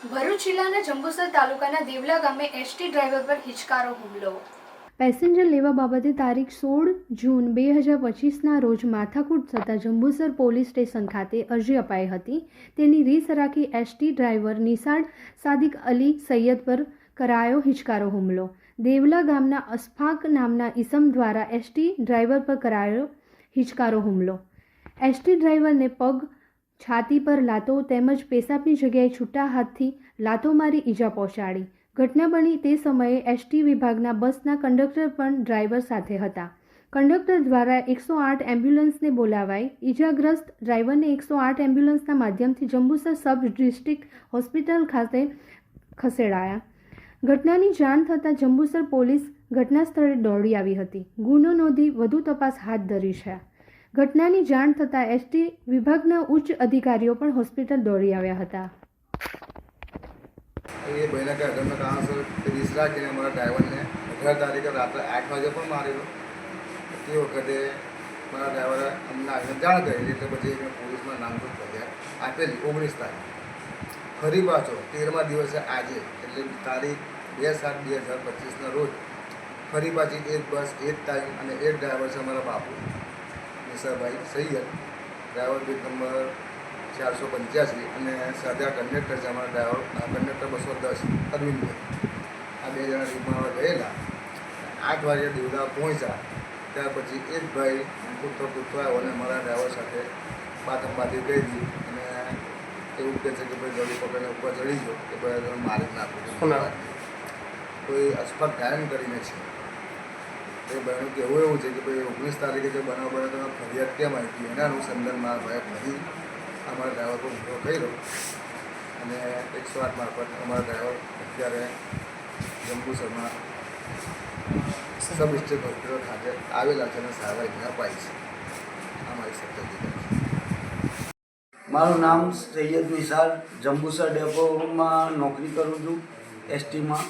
ભરૂચ જિલ્લાના જંબુસર તાલુકાના દેવલા ગામે એસટી ડ્રાઈવર પર હિચકારો હુમલો. પેસેન્જર લેવા બાબતે તારીખ 16 જૂન 2025ના રોજ માથાકૂટ થતાં જંબુસર પોલીસ સ્ટેશન ખાતે અરજી અપાઈ હતી. તેની રીસ રાખી એસટી ડ્રાઈવર નિશાળ સાદિક અલી સૈયદ પર કરાયો હિચકારો હુમલો. દેવલા ગામના અશફાક નામના ઈસમ દ્વારા એસટી ડ્રાઈવર પર કરાયો હિચકારો હુમલો. એસટી ડ્રાઈવરને પગ, છાતી પર લાતો તેમજ પેશાબની જગ્યાએ છૂટા હાથથી લાતો મારી ઈજા પહોંચાડી. ઘટના બની તે સમયે એસટી વિભાગના બસના કંડક્ટર પણ ડ્રાઈવર સાથે હતા. કંડક્ટર દ્વારા 108 એમ્બ્યુલન્સને બોલાવાઈ ઈજાગ્રસ્ત ડ્રાઈવરને 108 એમ્બ્યુલન્સના માધ્યમથી જંબુસર સબ ડિસ્ટ્રિક્ટ હોસ્પિટલ ખાતે ખસેડાયા. ઘટનાની જાણ થતાં જંબુસર પોલીસ ઘટના સ્થળે દોડી આવી હતી. ગુનો નોંધી વધુ તપાસ હાથ ધરી છે. ઘટનાની જાણ થતાં એસટી વિભાગના ઉચ્ચ અધિકારીઓ પણ હોસ્પિટલ દોડી આવ્યા હતા. એ ભાઈને કે અગરના કારણસર રીસ રાખીને અમારા ડ્રાઈવરને 18 તારીખે રાત્રે 8 વાગે પણ મારેલો. તે વખતે મારા ડ્રાઈવરે અમને આવીને જાણ કરી એટલે પછી મેં પોલીસમાં નામજોગ ફરિયાદ આપેલી 19 તારીખ. ફરી પાછો 13મા દિવસે આજે એટલે તારીખ 2/7/2025ના રોજ ફરી પાછી એ જ બસ, એ જ ટાઈમ અને એ જ ડ્રાઈવર છે અમારા બાપુ નિશાભાઈ સૈયદ, ડ્રાઈવર બીટ નંબર 485 અને સાદા કંડક્ટર છે અમારા ડ્રાઈવર કંડક્ટર 210 અરવિંદભાઈ. આ બે જણા રીતમાં ગયેલા. 8 વાગે દેવડા પહોંચ્યા. ત્યાર પછી એક ભાઈ પૂછતો આવ્યો અને મારા ડ્રાઈવર સાથે બાતમબાતી કરી અને એવું કહે છે કે ભાઈ ગળી પકડીને ઉપર ચડી ગયો કે ભાઈ તમે મારી જ નાખો. કોઈ અશફાક ગાયન કરીને છે. એ ભાઈનું કહેવું એવું છે કે ભાઈ 19 તારીખે જે બનાવ બને તમે ફરિયાદ કેમ આવી? એના અનુસંધાનમાં ભાઈ ફરી અમારા ડ્રાઈવર પર હુમલો કર્યો અને 108 મારફત અમારા ડ્રાઈવર અત્યારે જંબુસરમાં સબ ડિસ્ટ્રિક્ટ હોસ્પિટલ ખાતે આવેલા છે અને સારવાર અહીંયા અપાઈ છે. આ મારી સત્ય. મારું નામ સૈયદ નિશાર, જંબુસર ડેપોમાં નોકરી કરું છું એસટીમાં.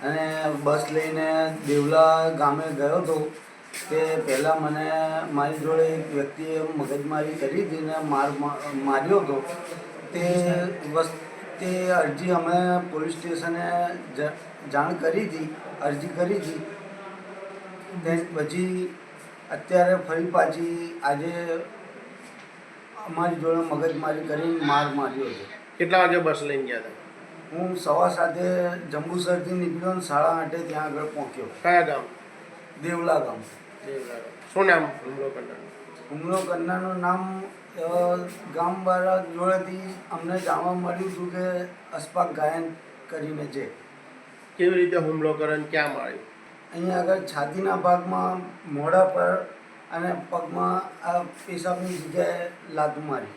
અને બસ લઈને દેવલા ગામે ગયો હતો. તે પહેલાં મને મારી જોડે એક વ્યક્તિએ મગજમારી કરી હતી ને માર્યો હતો. તે અરજી અમે પોલીસ સ્ટેશને જાણ કરી હતી, અરજી કરી હતી. તે પછી અત્યારે ફરી પાછી આજે અમારી જોડે મગજમારી કરીને માર્યો છે. કેટલા વાગે બસ લઈને ગયા હતા? હું 7:15 જંબુસરથી નીકળ્યો અને 8:30 ત્યાં આગળ પહોંચ્યો. કયા ગામ? દેવલા ગામ. શું નામ હુમલો કરનાર? હુમલો કરનારનું નામ ગામવાળા જોડેથી અમને જાણવા મળ્યું હતું કે અશફાક ગાયન કરીને છે. કેવી રીતે હુમલો કરે અને ક્યાં માર્યો? અહીંયા આગળ છાતીના ભાગમાં, મોઢા પર અને પગમાં આ પેશાબની જગ્યાએ લાત મારી.